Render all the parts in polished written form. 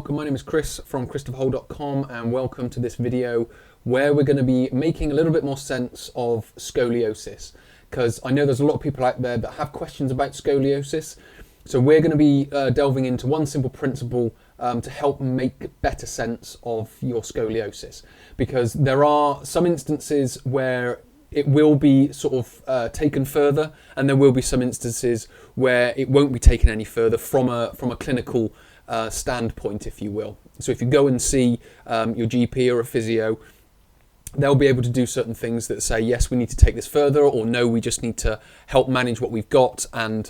welcome. My name is Chris from christopherhole.com and welcome to this video where we're going to be making a little bit more sense of scoliosis, because I know there's a lot of people out there that have questions about scoliosis. So we're going to be delving into one simple principle to help make better sense of your scoliosis, because there are some instances where it will be sort of taken further, and there will be some instances where it won't be taken any further from a clinical standpoint, if you will. So if you go and see your GP or a physio, they'll be able to do certain things that say, yes, we need to take this further, or no, we just need to help manage what we've got, and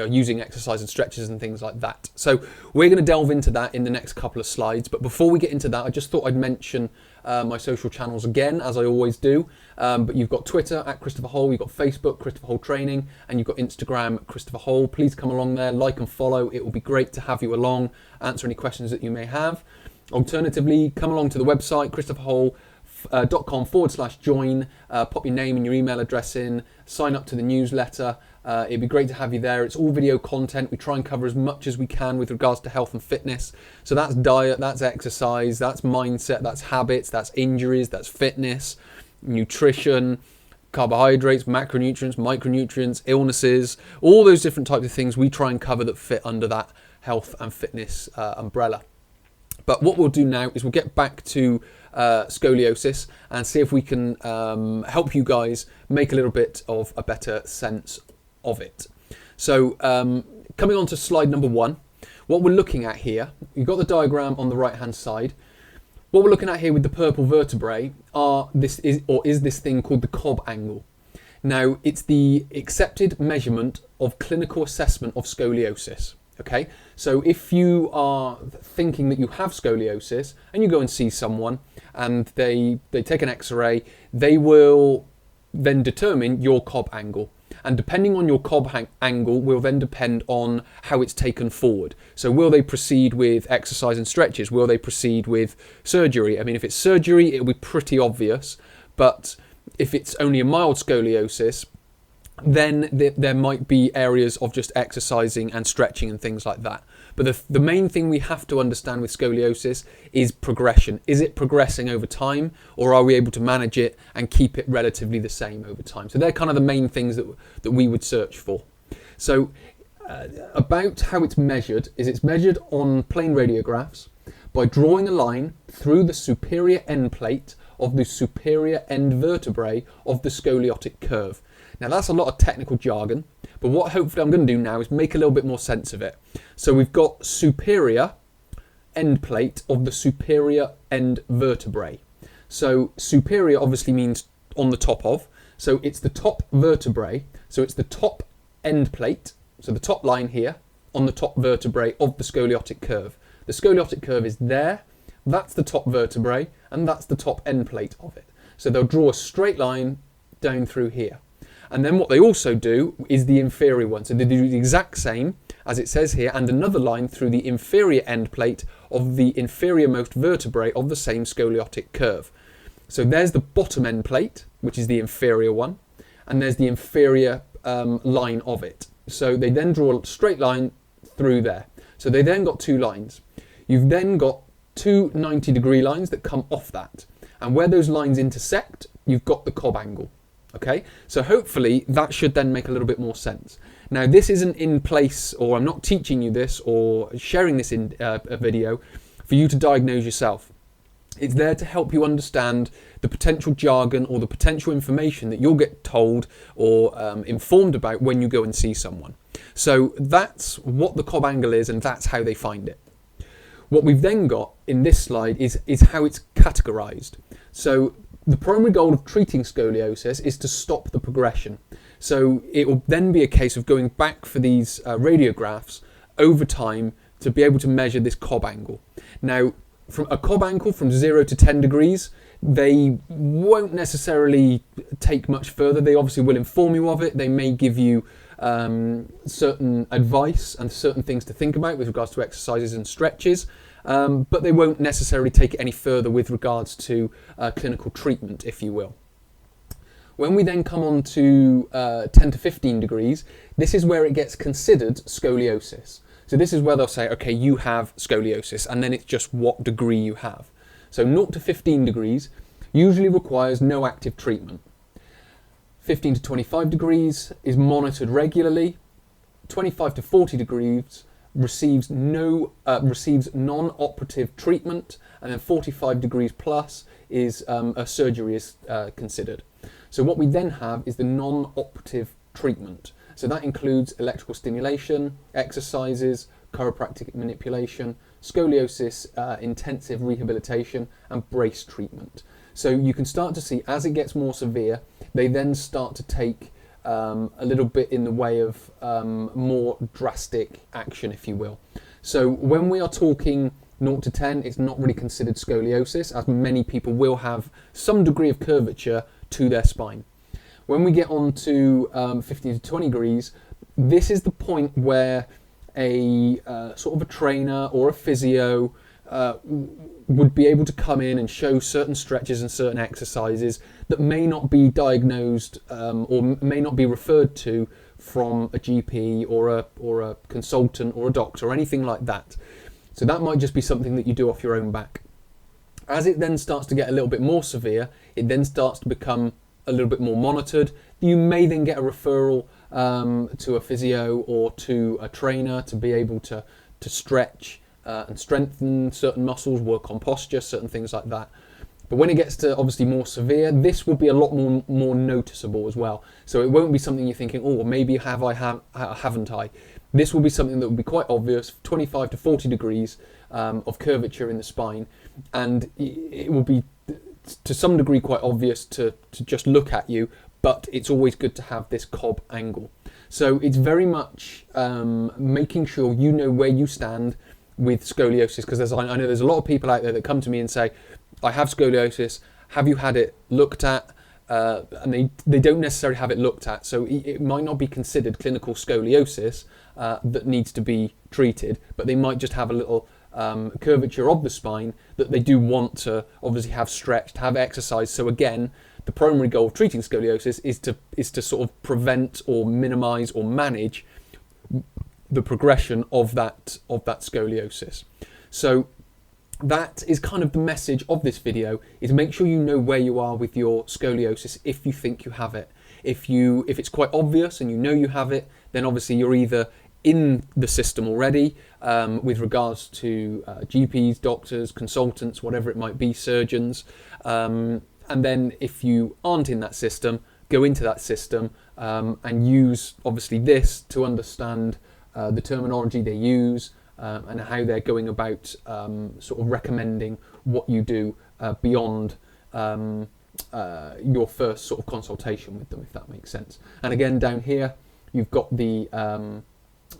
using exercise and stretches and things like that. So we're going to delve into that in the next couple of slides. But before we get into that, I just thought I'd mention my social channels again, as I always do. But you've got Twitter at Christopher Hole, you've got Facebook, Christopher Hole Training, and you've got Instagram, Christopher Hole. Please come along there, like and follow. It will be great to have you along, answer any questions that you may have. Alternatively, come along to the website, christopherhole.com/join, pop your name and your email address in, sign up to the newsletter. It'd be great to have you there. It's all video content. We try and cover as much as we can with regards to health and fitness. So that's diet, that's exercise, that's mindset, that's habits, that's injuries, that's fitness, nutrition, carbohydrates, macronutrients, micronutrients, illnesses, all those different types of things we try and cover that fit under that health and fitness umbrella. But what we'll do now is we'll get back to scoliosis and see if we can help you guys make a little bit of a better sense of it. So coming on to slide number 1, what we're looking at here, you've got the diagram on the right hand side. What we're looking at here with the purple vertebrae is this thing called the Cobb Angle. Now, it's the accepted measurement of clinical assessment of scoliosis. Okay, so if you are thinking that you have scoliosis and you go and see someone and they take an x-ray, they will then determine your Cobb angle. And depending on your Cobb angle will then depend on how it's taken forward. So will they proceed with exercise and stretches? Will they proceed with surgery? I mean, if it's surgery, it'll be pretty obvious. But if it's only a mild scoliosis, then there might be areas of just exercising and stretching and things like that. But the main thing we have to understand with scoliosis is progression. Is it progressing over time, or are we able to manage it and keep it relatively the same over time? So they're kind of the main things that we would search for. So about how it's measured is it's measured on plain radiographs by drawing a line through the superior end plate of the superior end vertebrae of the scoliotic curve. Now that's a lot of technical jargon, but what hopefully I'm going to do now is make a little bit more sense of it. So we've got superior end plate of the superior end vertebrae. So superior obviously means on the top of, so it's the top vertebrae, so it's the top end plate, so the top line here on the top vertebrae of the scoliotic curve. The scoliotic curve is there, that's the top vertebrae, and that's the top end plate of it. So they'll draw a straight line down through here. And then what they also do is the inferior one. So they do the exact same as it says here, and another line through the inferior end plate of the inferior-most vertebrae of the same scoliotic curve. So there's the bottom end plate, which is the inferior one, and there's the inferior line of it. So they then draw a straight line through there. So they then got two lines. You've then got two 90-degree lines that come off that. And where those lines intersect, you've got the Cobb angle. Okay, so hopefully that should then make a little bit more sense. Now, this isn't in place, or I'm not teaching you this or sharing this in a video for you to diagnose yourself. It's there to help you understand the potential jargon or the potential information that you'll get told or informed about when you go and see someone. So that's what the Cobb angle is, and that's how they find it. What we've then got in this slide is how it's categorized. So the primary goal of treating scoliosis is to stop the progression. So it will then be a case of going back for these radiographs over time to be able to measure this Cobb angle. Now, from a Cobb angle from 0 to 10 degrees, they won't necessarily take much further. They obviously will inform you of it. They may give you certain advice and certain things to think about with regards to exercises and stretches. But they won't necessarily take it any further with regards to clinical treatment, if you will. When we then come on to 10 to 15 degrees, this is where it gets considered scoliosis. So this is where they'll say, okay, you have scoliosis, and then it's just what degree you have. So 0 to 15 degrees usually requires no active treatment. 15 to 25 degrees is monitored regularly. 25 to 40 degrees receives non-operative treatment, and then 45 degrees plus is a surgery is considered. So what we then have is the non-operative treatment. So that includes electrical stimulation, exercises, chiropractic manipulation, scoliosis intensive rehabilitation, and brace treatment. So you can start to see as it gets more severe, they then start to take a little bit in the way of more drastic action, if you will. So when we are talking 0 to 10, it's not really considered scoliosis, as many people will have some degree of curvature to their spine. When we get on to 15 to 20 degrees, this is the point where a sort of a trainer or a physio would be able to come in and show certain stretches and certain exercises that may not be diagnosed or may not be referred to from a GP or a consultant or a doctor or anything like that. So that might just be something that you do off your own back. As it then starts to get a little bit more severe, it then starts to become a little bit more monitored. You may then get a referral to a physio or to a trainer to be able to stretch and strengthen certain muscles, work on posture, certain things like that. But when it gets to obviously more severe, this will be a lot more noticeable as well. So it won't be something you're thinking, oh, maybe haven't I? This will be something that will be quite obvious, 25 to 40 degrees of curvature in the spine, and it will be to some degree quite obvious to just look at you, but it's always good to have this Cobb angle. So it's very much making sure you know where you stand with scoliosis, because I know there's a lot of people out there that come to me and say, I have scoliosis, have you had it looked at? And they don't necessarily have it looked at, so it might not be considered clinical scoliosis that needs to be treated, but they might just have a little curvature of the spine that they do want to obviously have stretched, have exercise. So again, the primary goal of treating scoliosis is to sort of prevent or minimize or manage the progression of that scoliosis. So that is kind of the message of this video, is make sure you know where you are with your scoliosis if you think you have it. If it's quite obvious and you know you have it, then obviously you're either in the system already with regards to GPs, doctors, consultants, whatever it might be, surgeons. And then if you aren't in that system, go into that system and use obviously this to understand the terminology they use and how they're going about sort of recommending what you do beyond your first sort of consultation with them, if that makes sense. And again, down here, you've got the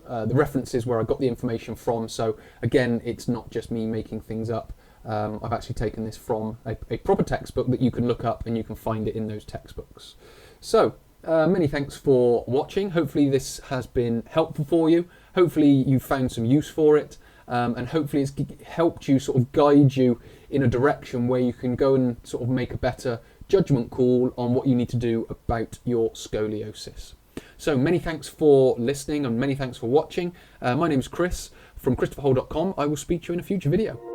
references where I got the information from. So again, it's not just me making things up. I've actually taken this from a proper textbook that you can look up, and you can find it in those textbooks. So many thanks for watching. Hopefully this has been helpful for you. Hopefully you found some use for it, and hopefully it's helped you sort of guide you in a direction where you can go and sort of make a better judgment call on what you need to do about your scoliosis. So many thanks for listening and many thanks for watching. My name is Chris from ChristopherHole.com. I will speak to you in a future video.